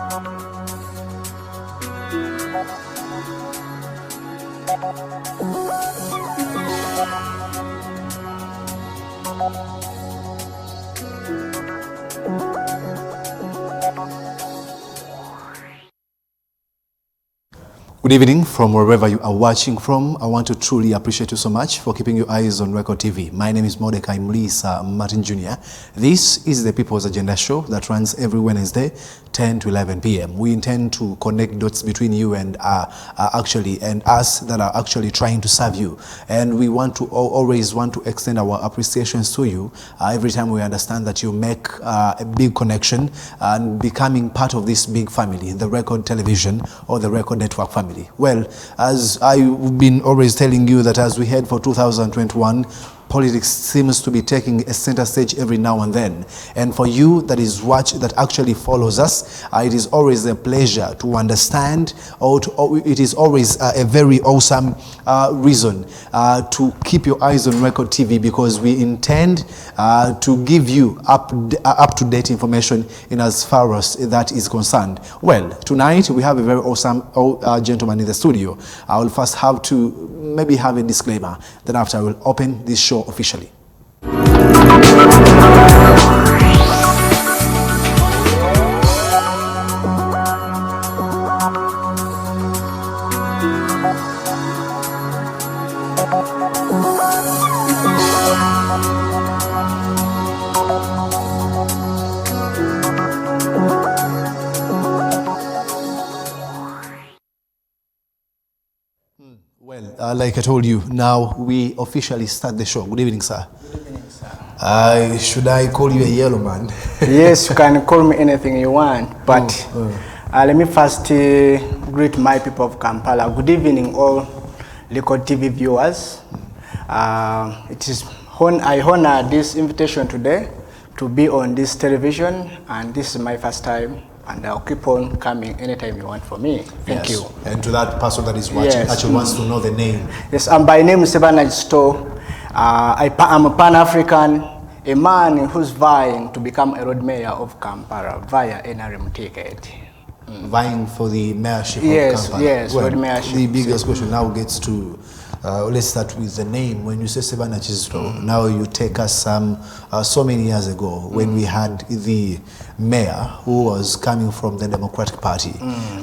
Good evening from wherever you are watching from. I want to truly appreciate you so much for keeping your eyes on Record TV. My name is Mordecai Mlisa Martin Jr. This is the People's Agenda show that runs every Wednesday, 10 to 11 p.m. We intend to connect dots between you and us that are actually trying to serve you. And we want to always want to extend our appreciations to you every time we understand that you make a big connection and becoming part of this big family, the Record Television or the Record Network family. Well, as I've been always telling you that as we head for 2021, politics seems to be taking a center stage every now and then. And for you that actually follows us, it is always a pleasure to understand, it is always a very awesome reason to keep your eyes on Record TV, because we intend to give you up-to-date information in as far as that is concerned. Well, tonight we have a very awesome gentleman in the studio. I will first have to maybe have a disclaimer. Then after I will open this show officially. Like I told you, now we officially start the show. Good evening, sir. Good evening, sir. Should I call you a yellow man? Yes, you can call me anything you want. But let me first greet my people of Kampala. Good evening, all Record TV viewers. I honor this invitation today to be on this television, and this is my first time. And I'll keep on coming anytime you want for me. Thank you. And to that person that is watching, actually wants to know the name. Yes, my name is Ssebaana Kizito. I'm a Pan-African, a man who's vying to become a Lord Mayor of Kampala via NRM ticket. Vying for the mayorship of Kampala. Yes, Lord Mayorship. The biggest question now gets to, let's start with the name. When you say Ssebaana Kizito, now you take us so many years ago when we had the mayor who was coming from the Democratic Party.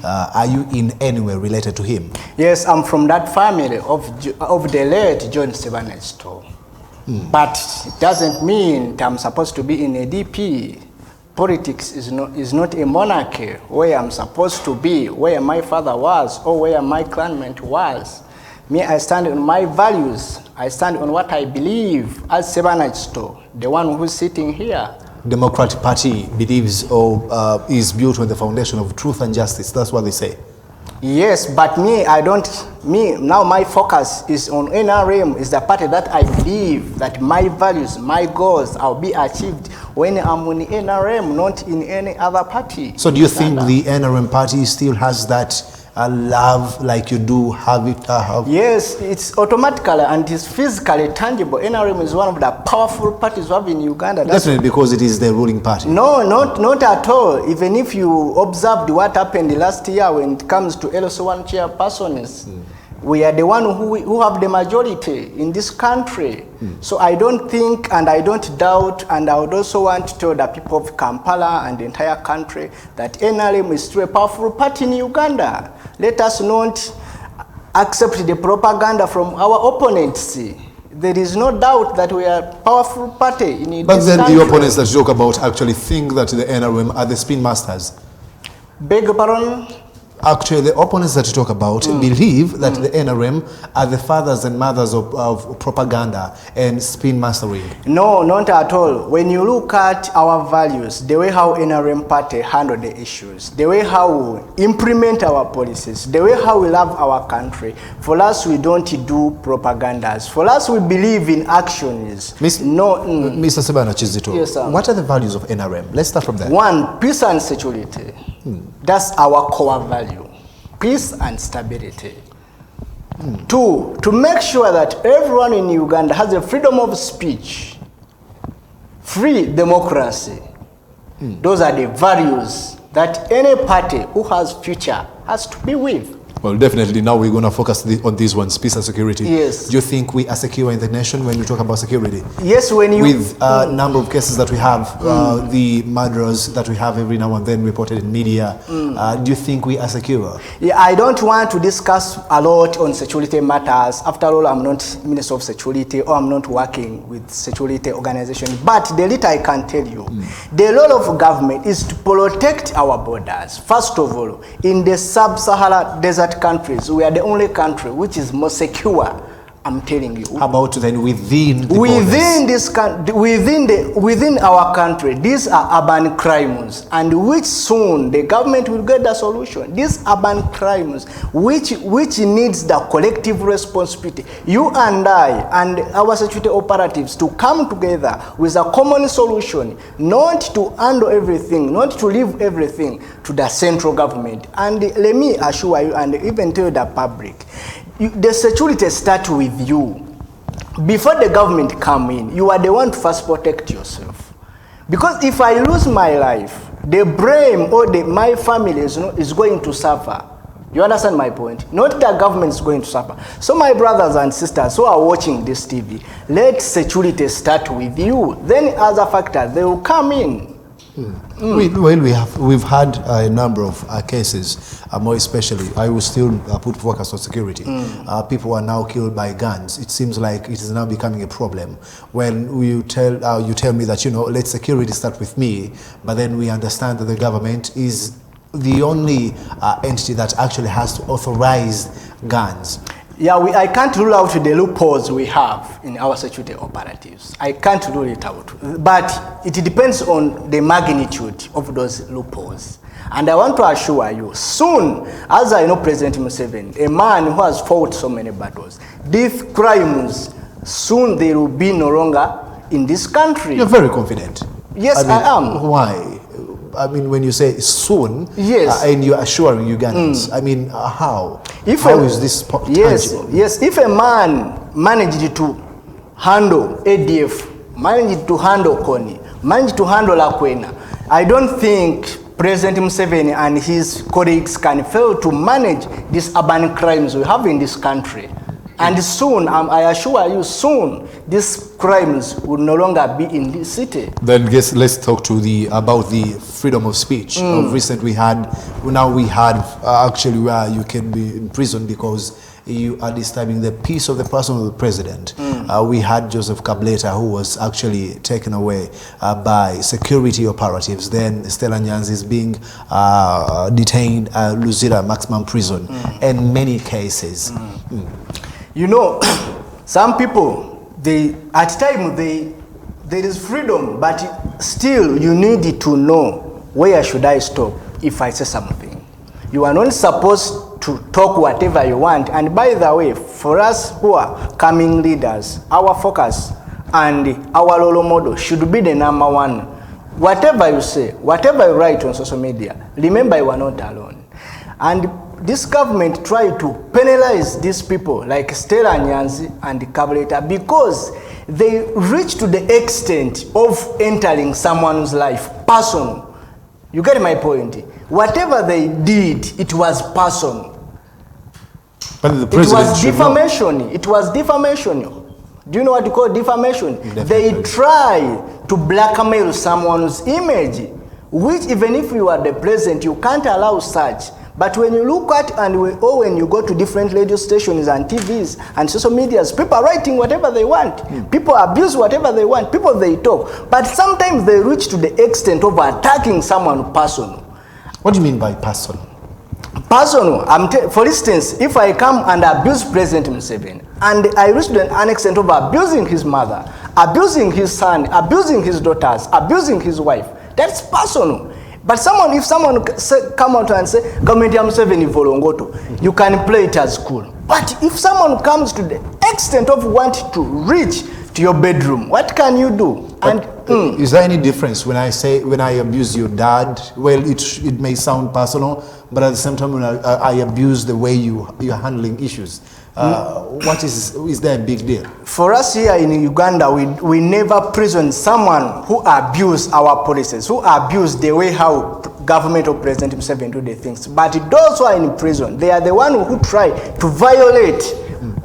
Are you in any way related to him? Yes, I'm from that family of the late John Ssebaana Kizito. But it doesn't mean that I'm supposed to be in a DP. Politics is not a monarchy where I'm supposed to be, where my father was, or where my clanmate was. Me, I stand on my values. I stand on what I believe as Ssebaana Kizito, the one who's sitting here. Democratic Party believes or is built on the foundation of truth and justice. That's what they say. Yes, but now my focus is on NRM, is the party that I believe that my values, my goals will be achieved when I'm in NRM, not in any other party. So do you think the NRM party still has that love like you do have it? Yes, it's automatically and it's physically tangible. NRM is one of the powerful parties we have in Uganda. Definitely, because it is the ruling party. No, not at all. Even if you observed what happened last year when it comes to LC1 chairpersons, we are the one who have the majority in this country. So I don't think and I don't doubt, and I would also want to tell the people of Kampala and the entire country that NRM is still a powerful party in Uganda. Let us not accept the propaganda from our opponents. There is no doubt that we are a powerful party in this country. But then the opponents that talk about actually think that the NRM are the spin masters. Beg your pardon? Actually, the opponents that you talk about believe that the NRM are the fathers and mothers of propaganda and spin mastering. No, not at all. When you look at our values, the way how NRM party handle the issues, the way how we implement our policies, the way how we love our country, for us we don't do propagandas. For us we believe in actions. Mr. Ssebaana Kizito, yes, sir. What are the values of NRM? Let's start from there. One, peace and security. That's our core value, peace and stability. Two, to make sure that everyone in Uganda has the freedom of speech, free democracy. Those are the values that any party who has future has to be with. Well, definitely. Now we're going to focus on these ones, peace and security. Yes. Do you think we are secure in the nation when we talk about security? Yes, when you... With a number of cases that we have, the murderers that we have every now and then reported in media, do you think we are secure? Yeah, I don't want to discuss a lot on security matters. After all, I'm not Minister of Security or I'm not working with security organizations. But the little I can tell you, the role of government is to protect our borders. First of all, in the sub-Saharan desert countries, we are the only country which is more secure. I'm telling you. How about then within the within our country, these are urban crimes, and which soon the government will get the solution. These urban crimes, which needs the collective responsibility. You and I and our security operatives to come together with a common solution, not to handle everything, not to leave everything to the central government. And let me assure you, and even tell the public, the security starts with you. Before the government come in, you are the one to first protect yourself. Because if I lose my life, the blame or my family is going to suffer. You understand my point? Not the government is going to suffer. So my brothers and sisters who are watching this TV, let security start with you. Then other factors, they will come in. We've had a number of cases, more especially, I will still put focus on security. People are now killed by guns. It seems like it is now becoming a problem. When you tell me that, let security start with me, but then we understand that the government is the only entity that actually has to authorize guns. Yeah, I can't rule out the loopholes we have in our security operatives. I can't rule it out. But it depends on the magnitude of those loopholes. And I want to assure you, soon, as I know President Museveni, a man who has fought so many battles, these crimes, soon they will be no longer in this country. You're very confident. Yes, I am. Why? I mean, when you say soon, yes, and you're assuring Ugandans, I mean, how? How is this tangible? Yes, if a man managed to handle ADF, managed to handle Kony, managed to handle Lakwena, I don't think President Museveni and his colleagues can fail to manage these urban crimes we have in this country. And soon, I assure you, soon, these crimes will no longer be in this city. Then let's talk to about the freedom of speech. Recently we had actually where you can be in prison because you are disturbing the peace of the person of the president. We had Joseph Kableta, who was actually taken away by security operatives. Then Stella Nyanzi is being detained at Luzira maximum prison, and many cases. Some people, at times there is freedom, but still you need to know where should I stop if I say something. You are not supposed to talk whatever you want. And by the way, for us who are coming leaders, our focus and our role model should be the number one. Whatever you say, whatever you write on social media, remember you are not alone. And this government tried to penalize these people like Stella Nyanzi and Kableta because they reached to the extent of entering someone's life, personal. You get my point? Whatever they did, it was personal. But the it was defamation. It was defamation. Do you know what you call defamation? Definitely. They try to blackmail someone's image, which even if you are the president, you can't allow such. But when you look at when you go to different radio stations and TVs and social medias, people are writing whatever they want. People abuse whatever they want. People, they talk. But sometimes they reach to the extent of attacking someone personal. What do you mean by personal? Personal. For instance, if I come and abuse President Museveni, and I reach to an extent of abusing his mother, abusing his son, abusing his daughters, abusing his wife, that's personal. But if someone come out and say, government ya Museveni volongoto, you can play it as cool. But if someone comes to the extent of wanting to reach to your bedroom, what can you do? Is there any difference when I abuse your dad? Well, it may sound personal, but at the same time, when I abuse the way you're handling issues, What is there a big deal? For us here in Uganda, we never prison someone who abused our policies, who abused the way how government of President Museveni do the things. But those who are in prison, they are the one who try to violate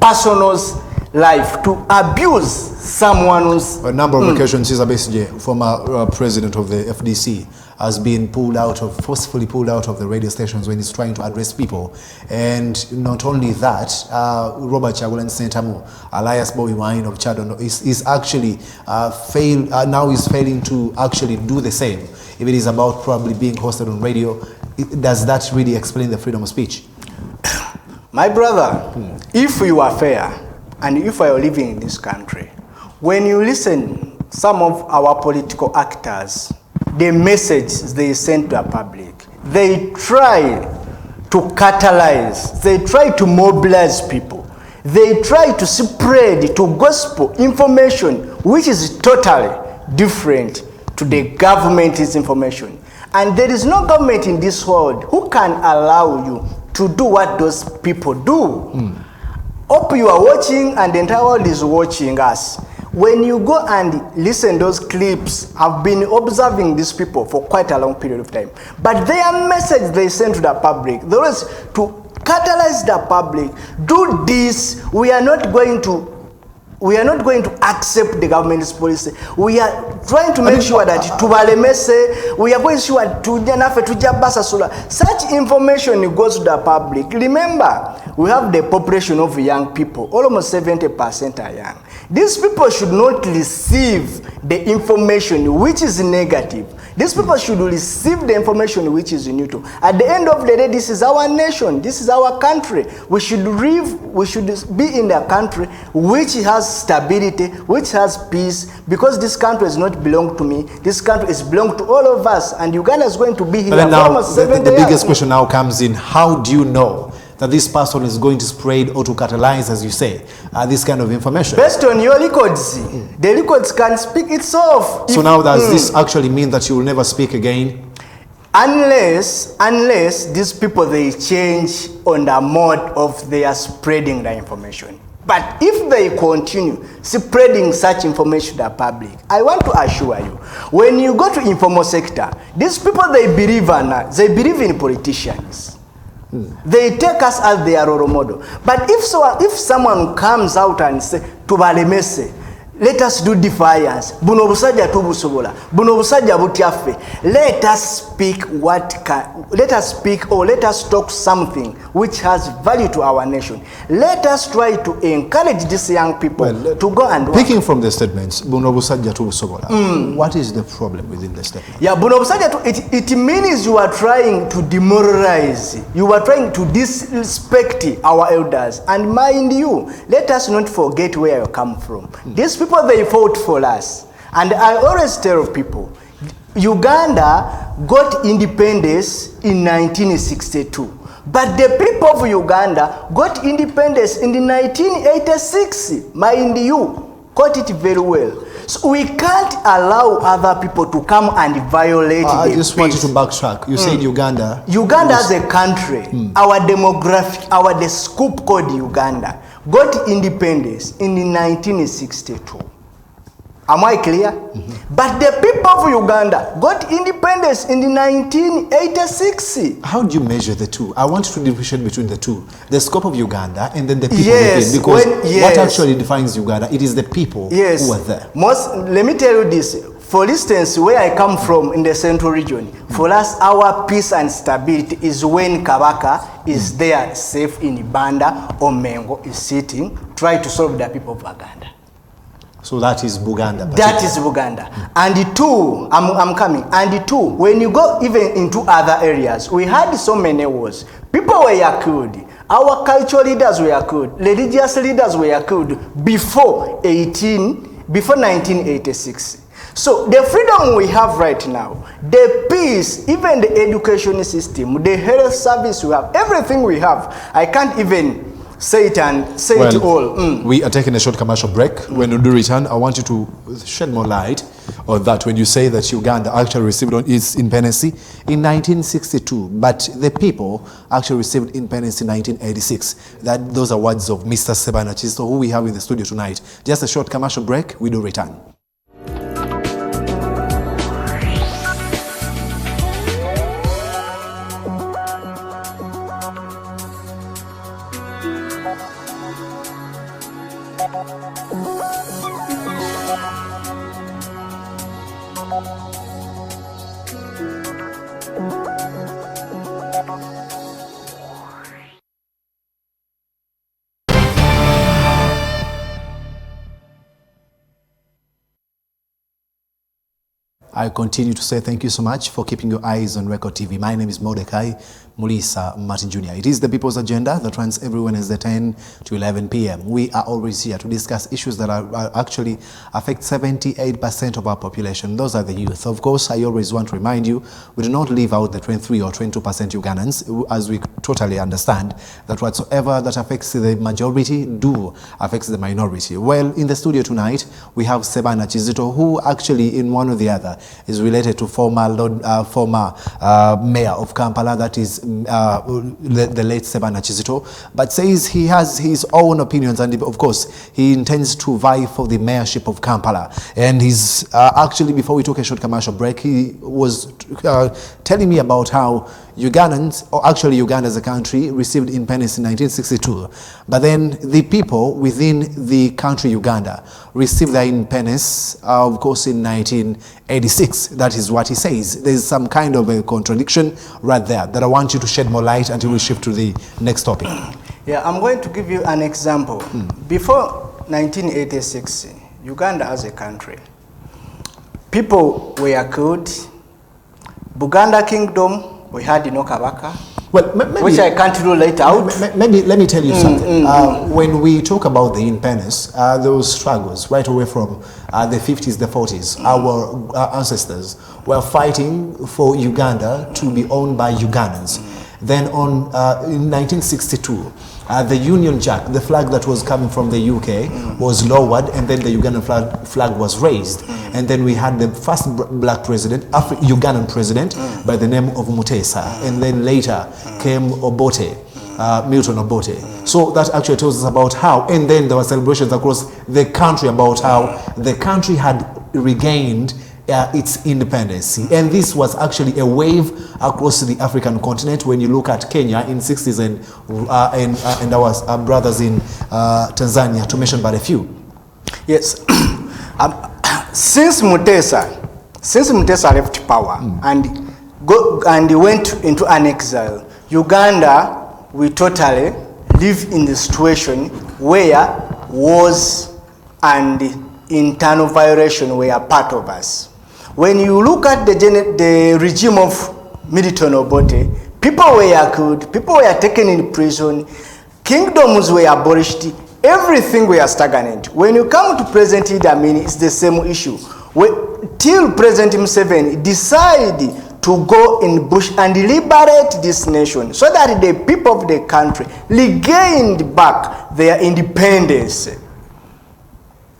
person's life, to abuse someone's... A number of occasions, Ssebaana, former president of the FDC, has been forcefully pulled out of the radio stations when he's trying to address people. And not only that, Robert Chagulanyi Ssentamu, alias Bobi Wine of Chadondo, is actually now is failing to actually do the same. If it is about probably being hosted on radio, does that really explain the freedom of speech? My brother, if you are fair, and if you are living in this country, when you listen some of our political actors, the message they send to the public, they try to catalyze, they try to mobilize people, they try to spread to gospel information which is totally different to the government's information. And there is no government in this world who can allow you to do what those people do. Hope you are watching and the entire world is watching us. When you go and listen those clips, I've been observing these people for quite a long period of time. But their message they send to the public, there is to catalyze the public, do this, we are not going to accept the government's policy. We are trying to make sure that we are going to such information goes to the public. Remember, we have the population of young people, almost 70% are young. These people should not receive the information which is negative. These people should receive the information which is neutral. At the end of the day, this is our nation, this is our country. We should be in a country which has stability, which has peace, because this country does not belong to me. This country is belong to all of us, and Uganda is going to be here for almost 70 years. The biggest question now comes in: how do you know that this person is going to spread or to catalyze, as you say, this kind of information? Based on your records, the records can speak itself. So now does this actually mean that you will never speak again? Unless these people, they change on the mode of their spreading the information. But if they continue spreading such information to the public, I want to assure you, when you go to informal sector, these people, they believe in politicians. They take us as their role model. But if someone comes out and say, "Tubalemese, let us do defiance. Buno busajja tubusobola. Buno busajja butyaffe." Let us speak or let us talk something which has value to our nation. Let us try to encourage these young people to go and work. Picking from the statements, buno busajja tubusobola. What is the problem within the statement? Yeah, buno busajja, it means you are trying to demoralize. You are trying to disrespect our elders. And mind you, let us not forget where you come from. These people, they fought for us. And I always tell people, Uganda got independence in 1962. But the people of Uganda got independence in the 1986. Mind you, got it very well. So we can't allow other people to come and violate I just want you to backtrack. You said Uganda. Uganda as a country, our demographic, the scoop called Uganda, got independence in 1962. Am I clear? But the people of Uganda got independence in the 1986. How do you measure the two? I want you to differentiate between the two. The scope of Uganda and then the people within. Because what actually defines Uganda, it is the people who are there. Let me tell you this. For instance, where I come from in the central region, for us, our peace and stability is when Kabaka is there safe in Ibanda or Mengo is sitting, try to solve the people of Uganda. So that is Buganda. That is Buganda. And the two, I'm coming. And the two, when you go even into other areas, we had so many wars. People were killed. Our cultural leaders were killed. Religious leaders were killed before 1986. So the freedom we have right now, the peace, even the education system, the health service we have, everything we have, I can't even say it and say it all. We are taking a short commercial break. When we do return, I want you to shed more light on that. When you say that Uganda actually received its independence in 1962, but the people actually received independence in 1986. Those are words of Mr. Ssebaana Kizito, who we have in the studio tonight. Just a short commercial break. We do return. I continue to say thank you so much for keeping your eyes on Record TV. My name is Mordecai Mulisa Martin Junior. It is the People's Agenda that runs every Wednesday 10 to 11 p.m. We are always here to discuss issues that are actually affect 78% of our population. Those are the youth. Of course, I always want to remind you, we do not leave out the 23 or 22% Ugandans, as we totally understand that whatsoever that affects the majority do affects the minority. Well, in the studio tonight, we have Ssebaana Kizito, who actually, in one or the other, is related to former mayor of Kampala, that is the late Ssebaana Kizito, but says he has his own opinions, and of course he intends to vie for the mayorship of Kampala. And he's actually, before we took a short commercial break, he was telling me about how Ugandans, or actually Uganda as a country, received independence in 1962, but then the people within the country Uganda received their independence, of course, in 1986. That is what he says. There's some kind of a contradiction right there that I want you to shed more light until we shift to the next topic. Yeah, I'm going to give you an example. Before 1986, Uganda as a country, people were killed. Buganda Kingdom, we had no Kabaka, well, maybe, which I can't rule it out. Maybe let me tell you something. When we talk about the independence, those struggles right away from the 50s, the 40s, our ancestors were fighting for Uganda to be owned by Ugandans. Then in 1962, the Union Jack, the flag that was coming from the UK, was lowered, and then the Ugandan flag was raised. And then we had the first black president, Ugandan president, by the name of Mutesa. And then later came Obote, Milton Obote. So that actually tells us about how, and then there were celebrations across the country about how the country had regained its independence. And this was actually a wave across the African continent. When you look at Kenya in 60s and our brothers in Tanzania, to mention but a few. Yes. Since Mutesa left power and went into an exile, Uganda, we totally live in the situation where wars and internal violation were part of us. When you look at the regime of Milton Obote, people were killed, people were taken in prison, kingdoms were abolished, everything were stagnant. When you come to present Idi Amin, it's the same issue. Till President Museveni decided to go in bush and liberate this nation so that the people of the country regained back their independence.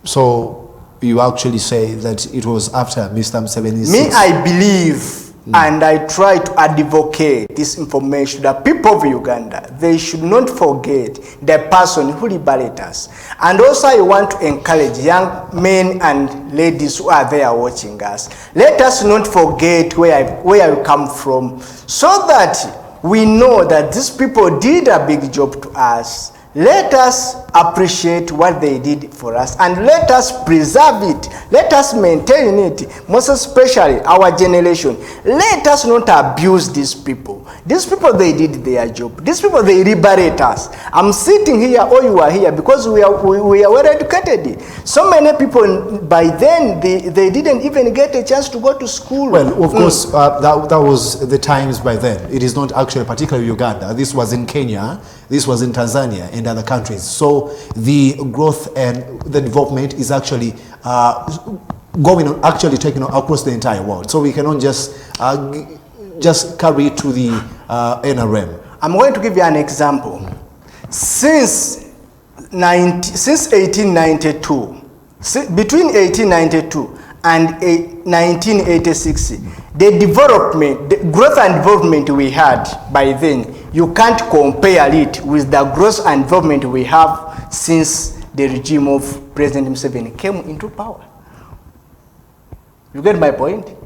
So you actually say that it was after Mr. Museveni's... Me, I believe, and I try to advocate this information, the people of Uganda, they should not forget the person who liberated us. And also I want to encourage young men and ladies who are there watching us. Let us not forget where we come from, so that we know that these people did a big job to us. Let us appreciate what they did for us, and let us preserve it. Let us maintain it, most especially our generation. Let us not abuse these people. These people, they did their job. These people, they liberate us. I'm sitting here, or you are here, because we are well educated. So many people, by then, they didn't even get a chance to go to school. Well, of course, that was the times by then. It is not actually particularly Uganda. This was in Kenya, this was in Tanzania and other countries. So the growth and the development is actually going on, actually taking on across the entire world. So we cannot just carry it to the NRM. I'm going to give you an example. Since 1892, between 1892 and 1986, the growth and development we had by then, you can't compare it with the growth and development we have since the regime of President Museveni came into power. You get my point?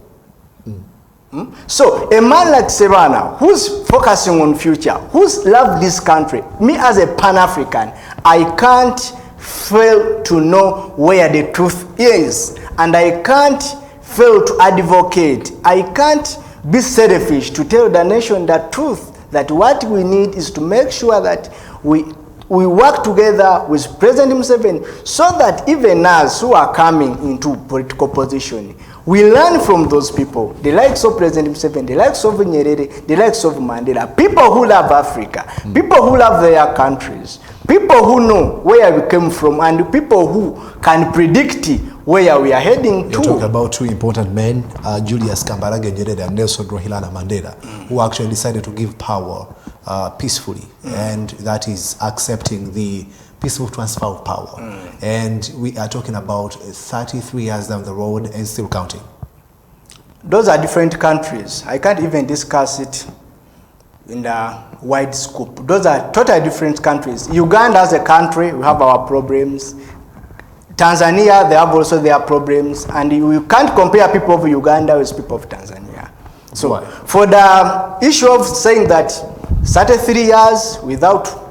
So a man like Ssebaana, who's focusing on future, who's loved this country, me as a Pan-African, I can't fail to know where the truth is, and I can't fail to advocate. I can't be selfish to tell the nation the truth, that what we need is to make sure that we work together with President Museveni, so that even us who are coming into political position, we learn from those people, the likes of President Museveni, the likes of Nyerere, the likes of Mandela, people who love Africa, people who love their countries, people who know where we came from, and people who can predict where we are heading to. You talk about two important men, Julius Kambarage Nyerere and Nelson Rolihlahla Mandela, who actually decided to give power peacefully, and that is accepting the peaceful transfer of power. And we are talking about 33 years down the road and still counting. Those are different countries. I can't even discuss it in the wide scope. Those are totally different countries. Uganda as a country, we have our problems. Tanzania, they have also their problems. And you can't compare people of Uganda with people of Tanzania. So why? For the issue of saying that 33 years without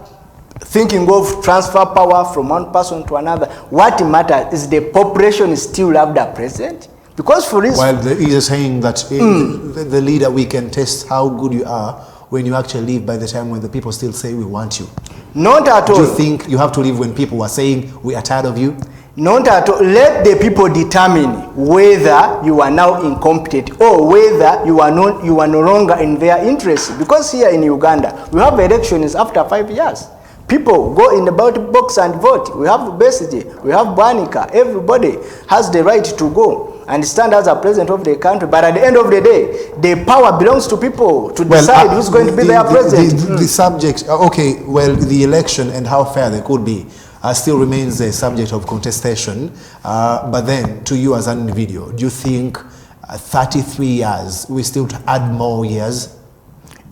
thinking of transfer power from one person to another, what matters is the population still love the president. Because for this, while he is saying that the leader, we can test how good you are when you actually leave by the time when the people still say we want you. Not at all. Do you think you have to leave when people are saying we are tired of you? Not at all. Let the people determine whether you are now incompetent or whether you are no longer in their interest. Because here in Uganda, we have elections after 5 years. People go in the ballot box and vote. We have Besigye, we have Bwanika. Everybody has the right to go and stand as a president of the country. But at the end of the day, the power belongs to people to decide who's going to be their president. The subject, okay, well, the election and how fair they could be still remains a subject of contestation. But then, to you as an individual, do you think 33 years, we still add more years?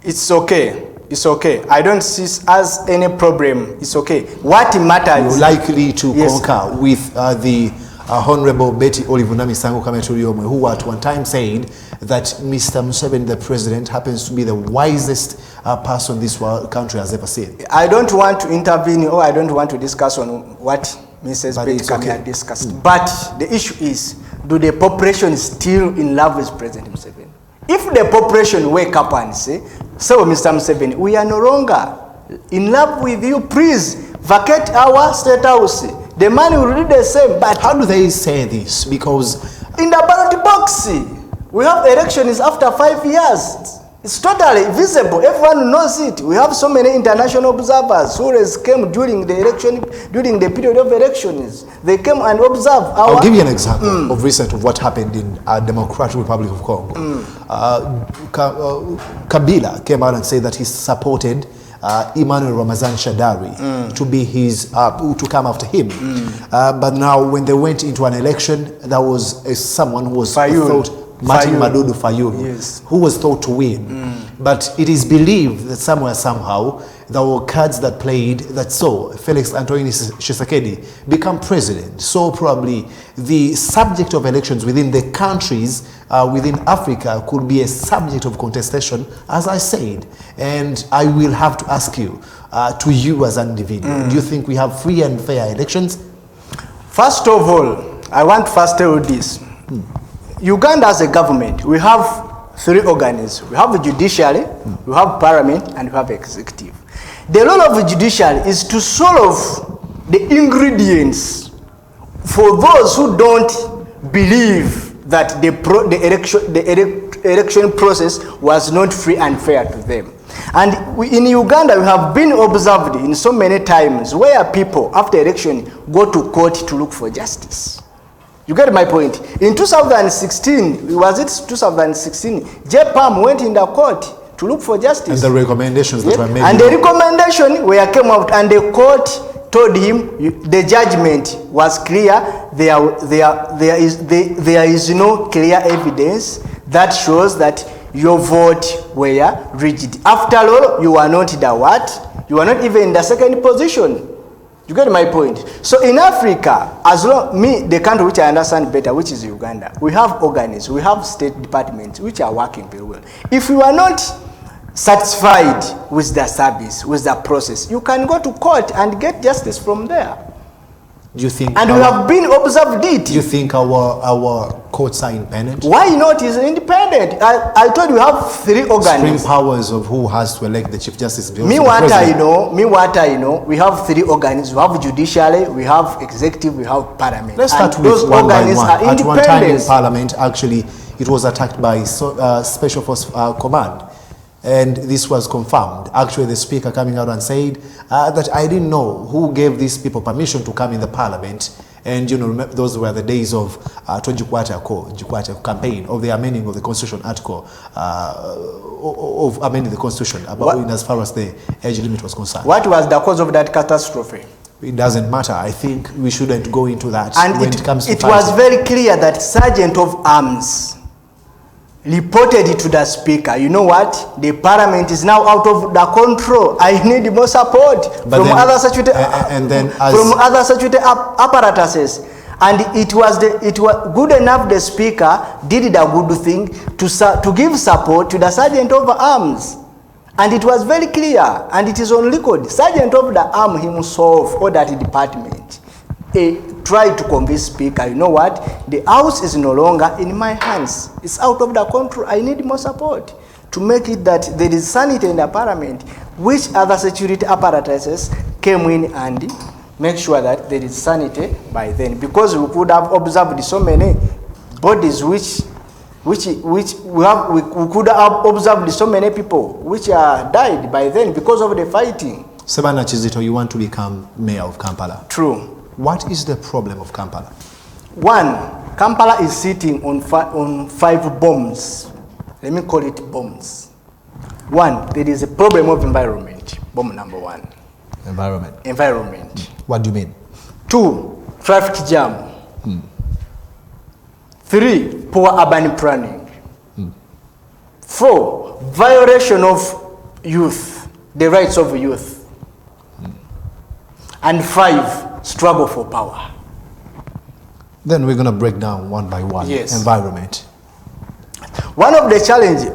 It's okay. It's okay. I don't see as any problem. It's okay. What matters... You're likely to concur with the Honorable Betty Olivunami Sango Kameturiomwe, who at one time said that Mr. Museveni, the president, happens to be the wisest person this country has ever seen. I don't want to intervene, or I don't want to discuss on what Mrs. Betty Kamya discussed. But the issue is, do the population still in love with President Museveni? If the population wake up and say, so Mr. Museveni, we are no longer in love with you, please vacate our state house. The money will be the same. But how do they say this? Because in the ballot box, we have elections after 5 years. It's totally visible. Everyone knows it. We have so many international observers who came during the election, during the period of elections. They came and observed our... I'll give you an example of recent of what happened in Democratic Republic of Congo. Kabila came out and said that he supported Emmanuel Ramazan Shadari to be his, to come after him. But now when they went into an election, there was someone who was thought, Martin Madudu Fayulu, who was thought to win. But it is believed that somewhere, somehow, there were cards that played that saw Felix Antoine Tshisekedi become president. So probably the subject of elections within the countries within Africa could be a subject of contestation, as I said. And I will have to ask you, to you as an individual, do you think we have free and fair elections? First of all, I want to first tell you this. Uganda as a government, we have 3 organs. We have the judiciary, we have parliament, and we have executive. The role of the judiciary is to solve the ingredients for those who don't believe that the election process was not free and fair to them. And in Uganda, we have been observed in so many times where people, after election, go to court to look for justice. You get my point? In 2016, was it 2016, JPAM went in the court to look for justice. And the recommendations that were made. And the recommendation where came out, and the court told him the judgment was clear. There is no clear evidence that shows that your vote were rigid. After all, you are not the what? You are not even in the second position. You get my point? So in Africa, as long the country which I understand better, which is Uganda, we have organs, we have state departments which are working very well. If you are not satisfied with the service, with the process, you can go to court and get justice from there. Do you think? And we have been observed it. Do you think our courts are independent? Why not? Is independent. I told you we have 3 organs. Supreme powers of who has to elect the Chief Justice. Me what I know, we have 3 organs. We have judiciary, we have executive, we have parliament. Let's start with those one by one. At one time in parliament, actually, it was attacked by Special Force Command. And this was confirmed. Actually, the speaker coming out and said that I didn't know who gave these people permission to come in the parliament. And you know, remember, those were the days of Jukwata campaign of the amending of the constitution article of amending the constitution about in as far as the age limit was concerned. What was the cause of that catastrophe? It doesn't matter. I think we shouldn't go into that. And when it comes to it was very clear that Sergeant of Arms reported it to the speaker. You know what? The parliament is now out of the control. I need more support from other statutory apparatuses. And it was good enough the speaker did the good thing to give support to the Sergeant of Arms. And it was very clear, and it is on record. Sergeant of the Arm himself, or that department, tried to convince speaker, you know what, the house is no longer in my hands. It's out of the control. I need more support to make it that there is sanity in the parliament, which other security apparatuses came in and make sure that there is sanity by then. Because we could have observed so many bodies we could have observed so many people which are died by then because of the fighting. Ssebaana Kizito, you want to become mayor of Kampala. True. What is the problem of Kampala? 1, Kampala is sitting on 5 bombs. Let me call it bombs. 1, there is a problem of environment. Bomb number 1. Environment. What do you mean? 2, traffic jam. 3, poor urban planning. 4, violation of youth, the rights of youth. And 5, struggle for power. Then we're going to break down one by one. Yes. Environment. One of the challenges,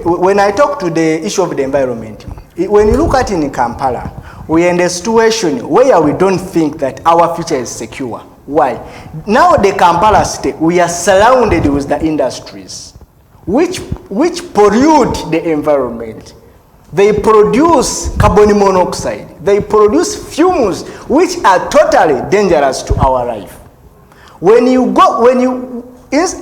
when I talk to the issue of the environment, when you look at it in Kampala, we are in a situation where we don't think that our future is secure. Why? Now the Kampala state, we are surrounded with the industries which pollute the environment. They produce carbon monoxide. They produce fumes which are totally dangerous to our life.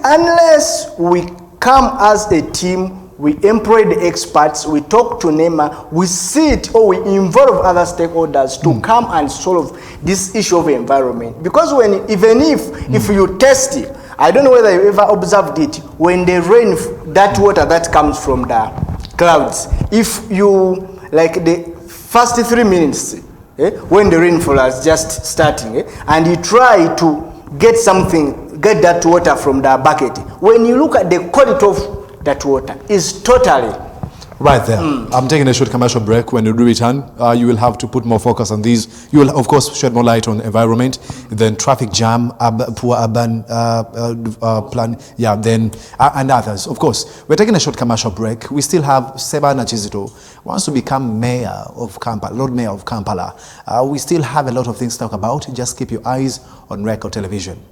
Unless we come as a team, we employ the experts, we talk to NEMA, we sit or we involve other stakeholders to come and solve this issue of environment. Because even if you test it, I don't know whether you ever observed it, when they rain, that water that comes from the clouds, if you, like the first 3 minutes, when the rainfall is just starting, and you try to get that water from the bucket, when you look at the quality of that water, is totally right there. I'm taking a short commercial break. When you do return, you will have to put more focus on these. You will, of course, shed more light on environment, then traffic jam, poor urban plan, and others. Of course, we're taking a short commercial break. We still have Ssebaana Kizito wants to become mayor of Kampala, Lord Mayor of Kampala. We still have a lot of things to talk about. Just keep your eyes on Record Television.